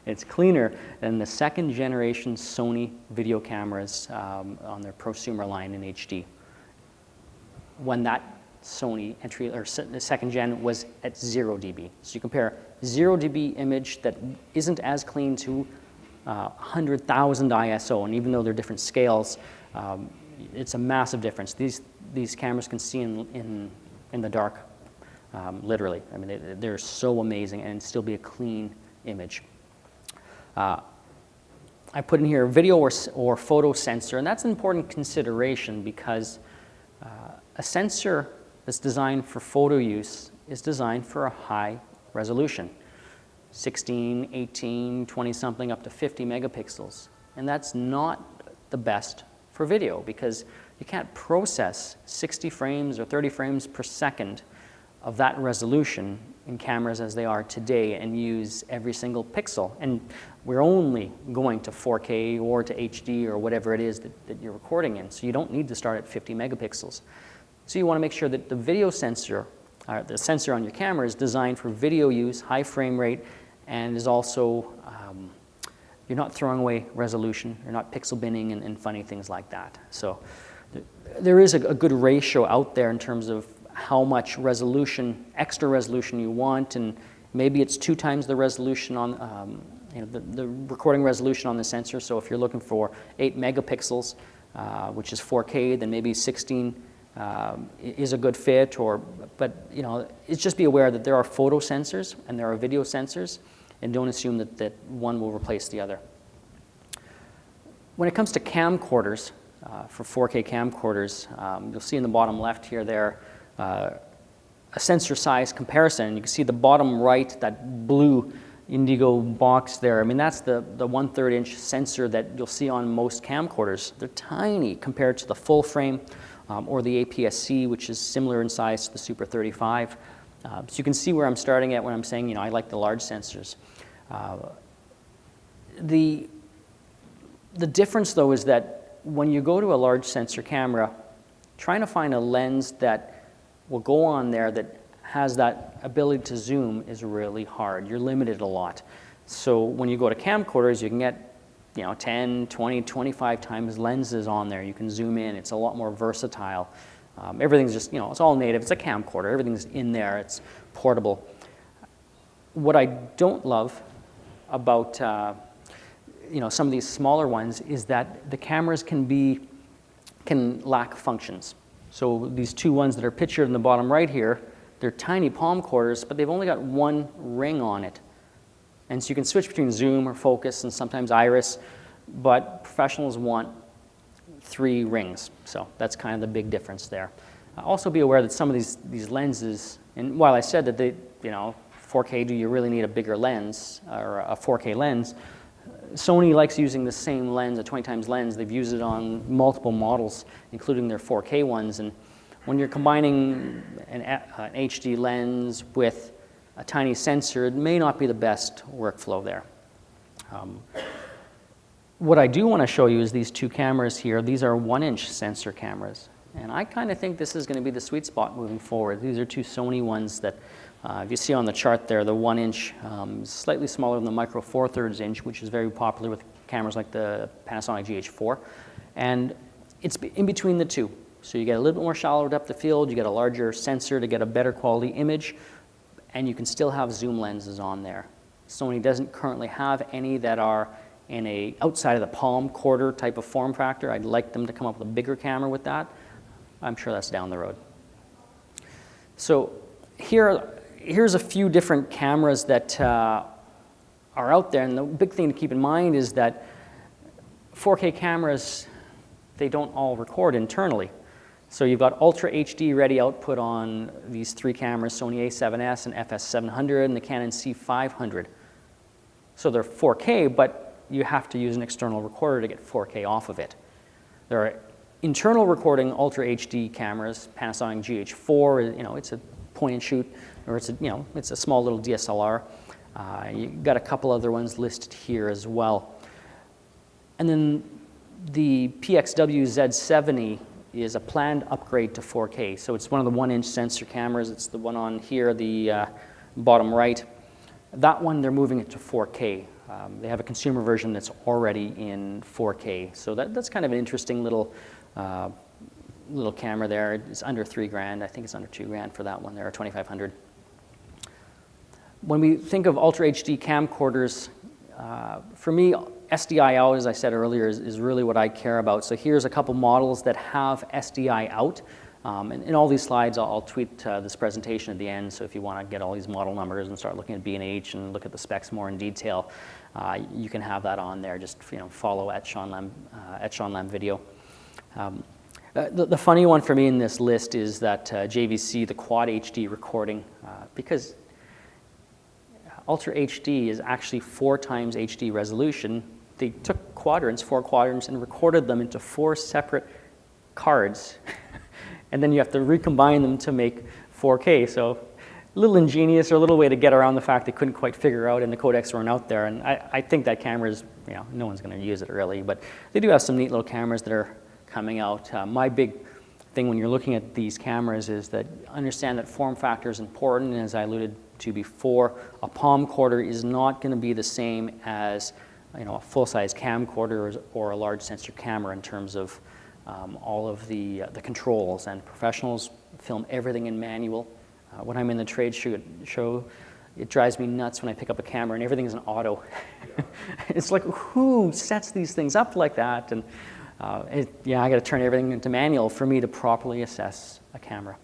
It's cleaner than the second generation Sony video cameras on their prosumer line in HD. When that Sony entry or second gen was at 0 dB. So you compare 0 dB image that isn't as clean to 100,000 ISO, and even though they're different scales, it's a massive difference. These cameras can see in the dark, literally. I mean, they're so amazing, and still be a clean image. I put in here video or photo sensor, and that's an important consideration because a sensor that's designed for photo use is designed for a high resolution. 16, 18, 20-something, up to 50 megapixels. And that's not the best for video because you can't process 60 frames or 30 frames per second of that resolution in cameras as they are today and use every single pixel. And we're only going to 4K or to HD or whatever it is that you're recording in. So you don't need to start at 50 megapixels. So you want to make sure that the video sensor, the sensor on your camera is designed for video use, high frame rate, and is also, you're not throwing away resolution, you're not pixel binning and funny things like that. So there is a good ratio out there in terms of how much resolution, extra resolution you want, and maybe it's 2 times the resolution on, the recording resolution on the sensor. So if you're looking for 8 megapixels, which is 4K, then maybe 16 is a good fit. But it's just be aware that there are photo sensors and there are video sensors, and don't assume that one will replace the other. When it comes to camcorders, for 4K camcorders, you'll see in the bottom left here there a sensor size comparison. You can see the bottom right, that blue indigo box there. I mean, that's the 1/3 inch sensor that you'll see on most camcorders. They're tiny compared to the full frame or the APS-C, which is similar in size to the Super 35. So you can see where I'm starting at when I'm saying, I like the large sensors. The difference, though, is that when you go to a large sensor camera, trying to find a lens that will go on there that has that ability to zoom is really hard. You're limited a lot. So when you go to camcorders, you can get 10, 20, 25 times lenses on there. You can zoom in. It's a lot more versatile. Everything's just, it's all native. It's a camcorder. Everything's in there. It's portable. What I don't love about some of these smaller ones is that the cameras can lack functions. So these two ones that are pictured in the bottom right here, they're tiny palm quarters, but they've only got one ring on it. And so you can switch between zoom or focus and sometimes iris, but professionals want 3 rings. So that's kind of the big difference there. Also be aware that some of these lenses, and while I said that 4K, do you really need a bigger lens or a 4K lens? Sony likes using the same lens, a 20 times lens. They've used it on multiple models, including their 4K ones. And when you're combining an HD lens with a tiny sensor, it may not be the best workflow there. What I do want to show you is these 2 cameras here. These are 1-inch sensor cameras. And I kind of think this is going to be the sweet spot moving forward. These are 2 Sony ones that, if you see on the chart there, the 1-inch is slightly smaller than the micro 4/3 inch, which is very popular with cameras like the Panasonic GH4. And it's in between the two. So you get a little bit more shallow depth of field, you get a larger sensor to get a better quality image, and you can still have zoom lenses on there. Sony doesn't currently have any that are in outside of the palm quarter type of form factor. I'd like them to come up with a bigger camera with that. I'm sure that's down the road. So here's a few different cameras that are out there, and the big thing to keep in mind is that 4K cameras, they don't all record internally. So you've got Ultra HD ready output on these 3 cameras, Sony A7S and FS700 and the Canon C500. So they're 4K, but you have to use an external recorder to get 4K off of it. There are internal recording Ultra HD cameras, Panasonic GH4, it's a point and shoot, or it's a small little DSLR. You've got a couple other ones listed here as well. And then the PXW Z70 is a planned upgrade to 4K. So it's one of the 1-inch sensor cameras. It's the one on here, the bottom right. That one, they're moving it to 4K. They have a consumer version that's already in 4K. So that's kind of an interesting little camera there. It's under $3,000. I think it's under $2,000 for that one there, or $2,500. When we think of Ultra HD camcorders, for me, SDI out, as I said earlier, is really what I care about. So here's a couple models that have SDI out. And in all these slides, I'll tweet this presentation at the end. So if you want to get all these model numbers and start looking at B&H and look at the specs more in detail, you can have that on there. Just follow at Shawn Lam Video. The funny one for me in this list is that JVC, the Quad HD recording, because Ultra HD is actually 4 times HD resolution. They took 4 quadrants, and recorded them into 4 separate cards. And then you have to recombine them to make 4K. So a little ingenious, or a little way to get around the fact they couldn't quite figure out, and the codecs weren't out there. And I think that camera is, no one's going to use it really. But they do have some neat little cameras that are coming out. My big thing when you're looking at these cameras is that understand that form factor is important. And as I alluded to before, a palm quarter is not going to be the same as a full-size camcorder or a large sensor camera in terms of all of the controls. And professionals film everything in manual. When I'm in the trade show, it drives me nuts when I pick up a camera and everything's in auto. It's like, who sets these things up like that? And yeah, I got to turn everything into manual for me to properly assess a camera.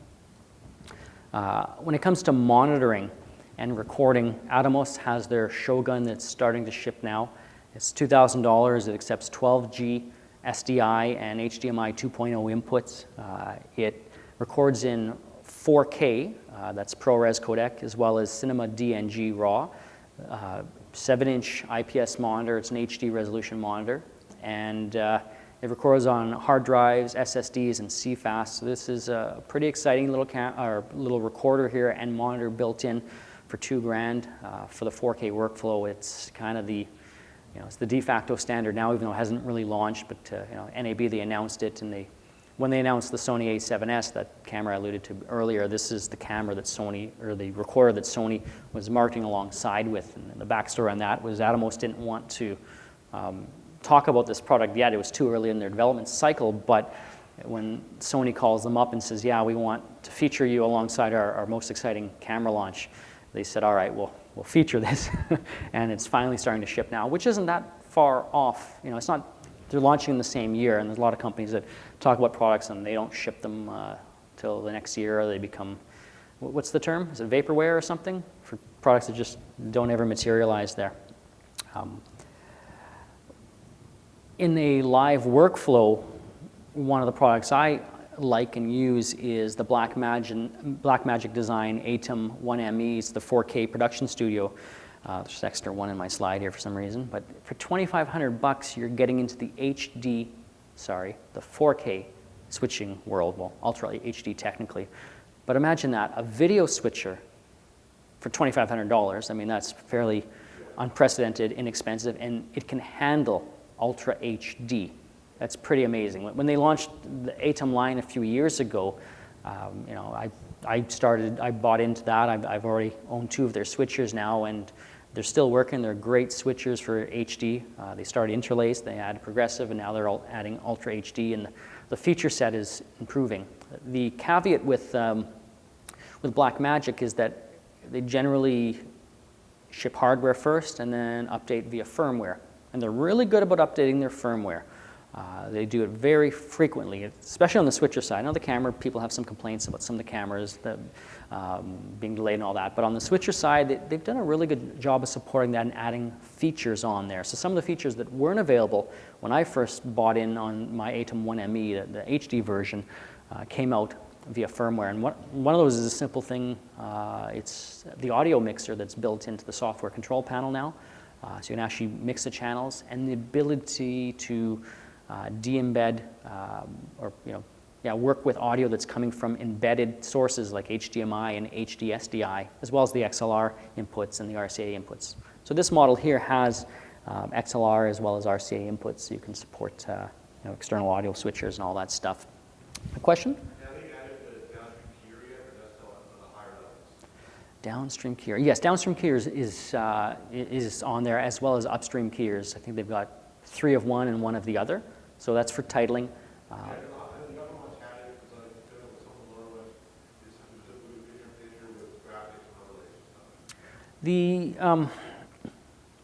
When it comes to monitoring and recording, Atomos has their Shogun that's starting to ship now. It's $2,000. It accepts 12G SDI and HDMI 2.0 inputs. It records in 4K, that's ProRes codec, as well as Cinema DNG RAW. 7-inch IPS monitor, it's an HD resolution monitor. And it records on hard drives, SSDs, and CFast. So this is a pretty exciting little recorder here and monitor built in for $2,000 for the 4K workflow. It's kind of the, it's the de facto standard now, even though it hasn't really launched. But NAB, they announced it, and when they announced the Sony A7S, that camera I alluded to earlier, this is the camera that Sony, or the recorder that Sony was marketing alongside with. And the backstory on that was Atomos didn't want to talk about this product yet. It was too early in their development cycle, but when Sony calls them up and says, yeah, we want to feature you alongside our most exciting camera launch, they said, all right, we'll feature this. And it's finally starting to ship now, which isn't that far off. It's not, they're launching in the same year, and there's a lot of companies that talk about products and they don't ship them till the next year, or they become, what's the term? Is it vaporware or something? For products that just don't ever materialize there. In a live workflow, one of the products I like and use is the Blackmagic Design ATEM 1ME. It's the 4K production studio. There's an extra one in my slide here for some reason. But for $2,500, you're getting into the the 4K switching world. Well, Ultra HD technically. But imagine that, a video switcher for $2,500. I mean, that's fairly unprecedented, inexpensive, and it can handle Ultra HD. That's pretty amazing. When they launched the ATEM line a few years ago, I bought into that. I've already owned 2 of their switchers now, and they're still working. They're great switchers for HD. They started interlaced, they added progressive, and now they're all adding Ultra HD, and the feature set is improving. The caveat with Blackmagic is that they generally ship hardware first and then update via firmware. And they're really good about updating their firmware. They do it very frequently, especially on the switcher side. I know the camera, people have some complaints about some of the cameras that, being delayed and all that. But on the switcher side, they've done a really good job of supporting that and adding features on there. So some of the features that weren't available when I first bought in on my ATEM 1ME, the HD version, came out via firmware. And one of those is a simple thing. It's the audio mixer that's built into the software control panel now. So you can actually mix the channels, and the ability to de-embed work with audio that's coming from embedded sources like HDMI and HD-SDI, as well as the XLR inputs and the RCA inputs. So this model here has XLR as well as RCA inputs, so you can support external audio switchers and all that stuff. A question? Have they added the downstream key area, or that's still on the higher levels? Downstream keyer. Yes, downstream keyers is on there, as well as upstream keyers. I think they've got 3 of one and 1 of the other. So that's for titling. The other ones had it, because I did it with some of the lower ones, is specifically picture with graphics and other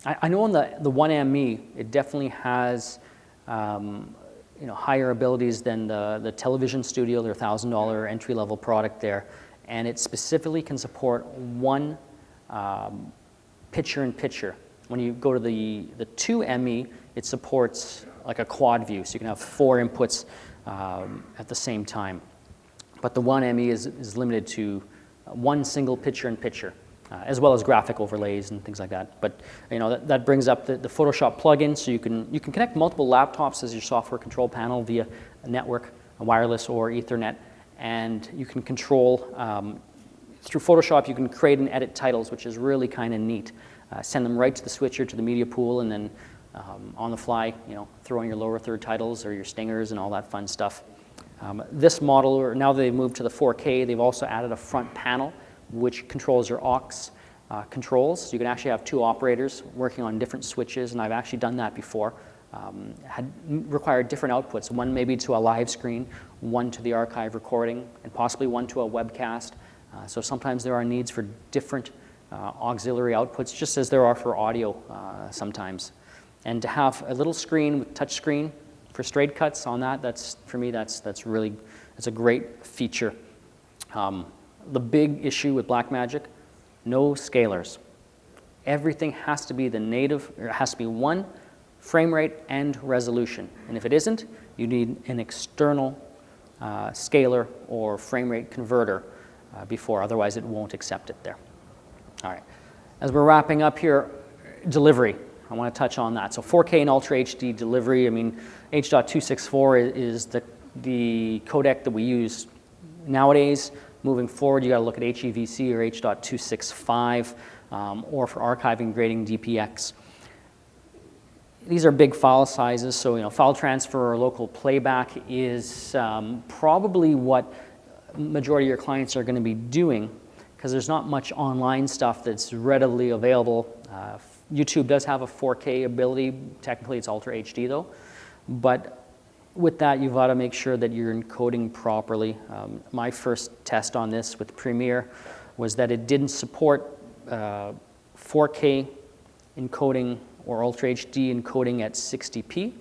stuff. I know on the 1ME, it definitely has higher abilities than the television studio, their $1,000 entry-level product there. And it specifically can support 1 picture-in-picture. When you go to the 2ME, it supports like a quad view, so you can have 4 inputs at the same time. But the 1ME is limited to 1 single picture-in-picture, as well as graphic overlays and things like that. But that brings up the Photoshop plugin, so you can connect multiple laptops as your software control panel via a network, a wireless or Ethernet. And you can control, through Photoshop, you can create and edit titles, which is really kind of neat. Send them right to the switcher, to the media pool, and then on the fly, throw in your lower third titles or your stingers and all that fun stuff. This model, now that they've moved to the 4K, they've also added a front panel, which controls your aux controls. So you can actually have 2 operators working on different switches, and I've actually done that before. Had required different outputs, one maybe to a live screen, one to the archive recording, and possibly one to a webcast. So sometimes there are needs for different auxiliary outputs, just as there are for audio sometimes. And to have a little screen with touch screen for straight cuts on that, for me, that's a great feature. The big issue with Blackmagic, no scalers. Everything has to be the native, or it has to be one frame rate and resolution. And if it isn't, you need an external scaler or frame rate converter before, otherwise it won't accept it there. All right, as we're wrapping up here, delivery, I want to touch on that. So 4K and Ultra HD delivery, I mean, H.264 is the codec that we use nowadays. Moving forward, you got to look at HEVC or H.265, or for archiving, grading, DPX. These are big file sizes, so file transfer or local playback is probably what majority of your clients are going to be doing, because there's not much online stuff that's readily available. YouTube does have a 4K ability. Technically, it's Ultra HD though, but with that, you've got to make sure that you're encoding properly. My first test on this with Premiere was that it didn't support 4K encoding or Ultra HD encoding at 60p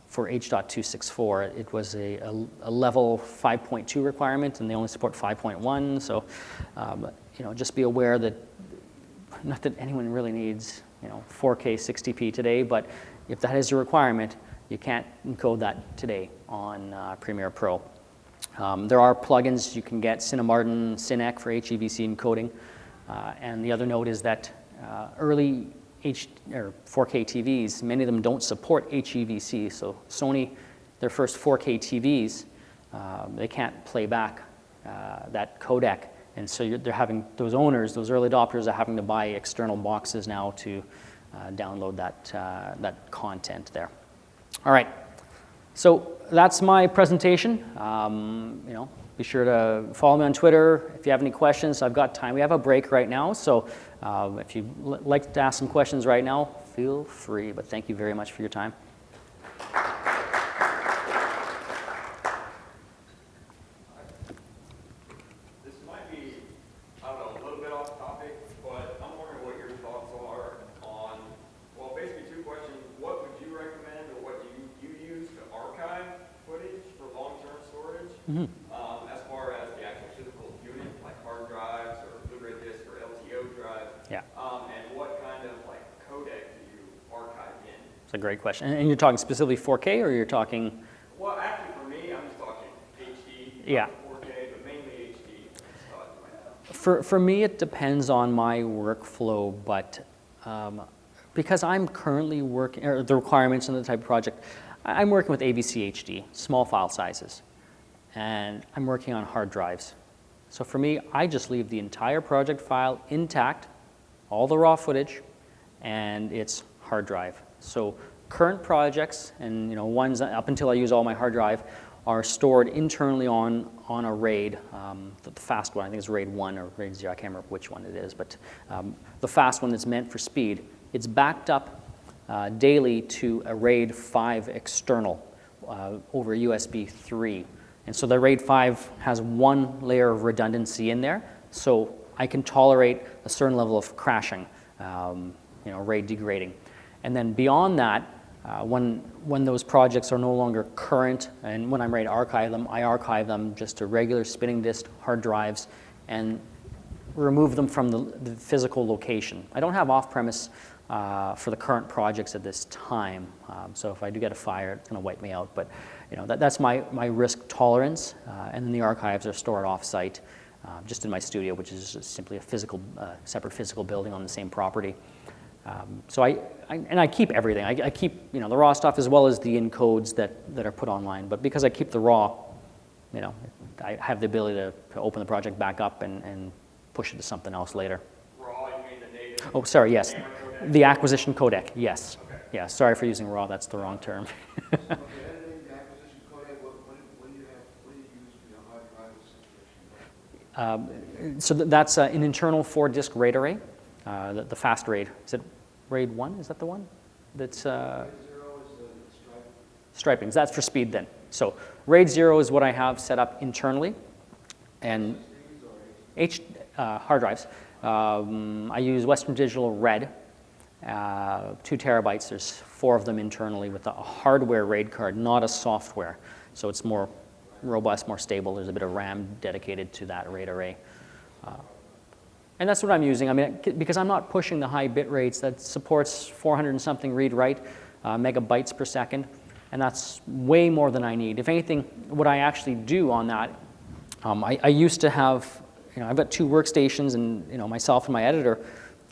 for H.264. It was a level 5.2 requirement, and they only support 5.1. So, just be aware that, not that anyone really needs 4K 60p today, but if that is a requirement, you can't encode that today on Premiere Pro. There are plugins you can get, Cinemartin, Cinec for HEVC encoding. And the other note is that early 4K TVs, many of them don't support HEVC. So Sony, their first 4K TVs, they can't play back that codec. And so they're having, those owners, those early adopters are having to buy external boxes now to download that content there. All right, so that's my presentation. Be sure to follow me on Twitter. If you have any questions, I've got time. We have a break right now, so if you'd like to ask some questions right now, feel free. But thank you very much for your time. This might be, I don't know, a little bit off topic, but I'm wondering what your thoughts are on, well, basically two questions. What would you recommend, or what do you use to archive footage for long-term storage? Mm-hmm. As far as the actual physical unit, like hard drives or Blu-ray disc or LTO drive. Yeah. And what kind of codec do you archive in? It's a great question. And you're talking specifically 4K, or you're talking? Well, actually, for me, I'm just talking HD, Yeah. 4K, but mainly HD. For me, it depends on my workflow, but because I'm currently working, or the requirements and the type of project, I'm working with AVC HD, small file sizes, and I'm working on hard drives. So for me, I just leave the entire project file intact, all the raw footage, and it's hard drive. So current projects, and ones up until I use all my hard drive, are stored internally on a RAID. The fast one, I think it's RAID 1 or RAID 0, I can't remember which one it is, but the fast one that's meant for speed, it's backed up daily to a RAID 5 external over USB 3. And so the RAID 5 has one layer of redundancy in there, so I can tolerate a certain level of crashing, RAID degrading. And then beyond that, when those projects are no longer current, and when I'm ready to archive them, I archive them just to regular spinning disk hard drives and remove them from the physical location. I don't have off-premise for the current projects at this time, so if I do get a fire, it's going to wipe me out. But that's my risk tolerance, and then the archives are stored off-site, just in my studio, which is just simply a separate physical building on the same property. So I keep everything. I keep the raw stuff as well as the encodes that are put online. But because I keep the raw, I have the ability to open the project back up and push it to something else later. Raw, you mean the native? Oh, sorry, yes. The acquisition codec, yes. Okay. Yeah, sorry for using raw, that's the wrong term. Okay, editing the acquisition codec, what do you use for your hard drive situation? So that's an internal 4-disk RAID array, the fast RAID. Is it RAID 1? Is that the one? That's RAID 0 is the striping. That's for speed then. So RAID 0 is what I have set up internally, and hard drives. I use Western Digital Red, 2 terabytes. There's 4 of them internally with a hardware RAID card, not a software. So it's more robust, more stable. There's a bit of RAM dedicated to that RAID array. And that's what I'm using. I mean, because I'm not pushing the high bit rates, that supports 400 and something read-write megabytes per second, and that's way more than I need. If anything, what I actually do on that, I used to have, I've got 2 workstations, and myself and my editor,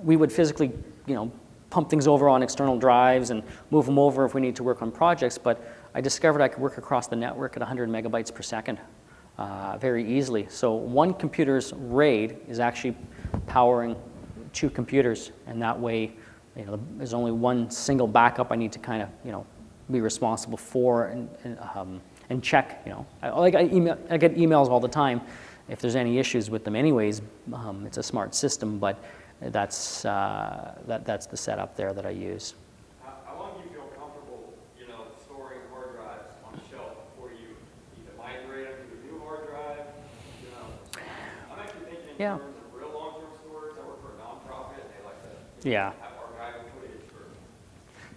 we would physically, pump things over on external drives and move them over if we need to work on projects. But I discovered I could work across the network at 100 megabytes per second very easily. So one computer's RAID is actually powering 2 computers, and that way, there's only one single backup I need to kind of, be responsible for and check. I get emails all the time if there's any issues with them. Anyways, it's a smart system, but that's the setup there that I use. How long do you feel comfortable, storing hard drives on a shelf before you either migrate them to a new hard drive? I'm actually thinking in terms of real long-term storage. I work for a nonprofit. They like to have archival footage for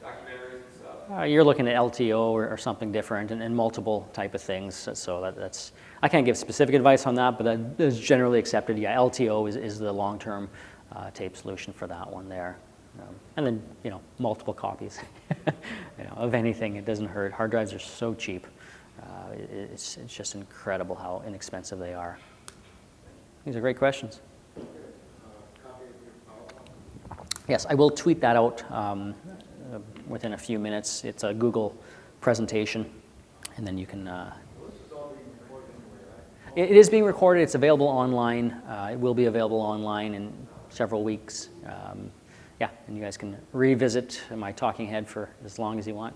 documentaries and stuff. You're looking at LTO or something different, and multiple type of things. So that's I can't give specific advice on that, but that is generally accepted. Yeah, LTO is the long-term tape solution for that one there. And then, multiple copies of anything. It doesn't hurt. Hard drives are so cheap. It's just incredible how inexpensive they are. These are great questions. Yes, I will tweet that out within a few minutes. It's a Google presentation, and then you can... It is being recorded. It's available online. It will be available online in several weeks. And you guys can revisit my talking head for as long as you want.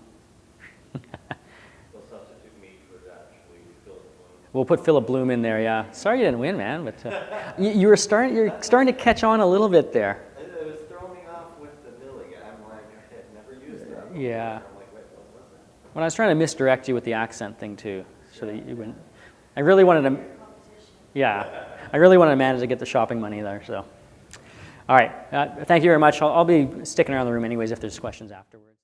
We'll substitute me for actually Philip Bloom. We'll put Philip Bloom in there, yeah. Sorry you didn't win, man, but you're starting to catch on a little bit there. It was throwing me off with the Billy. I'm like, I had never used that. Yeah. I'm like, wait, what was that? When I was trying to misdirect you with the accent thing too, so that you wouldn't. I really wanted to manage to get the shopping money there. So, all right. Thank you very much. I'll be sticking around the room anyways if there's questions afterwards.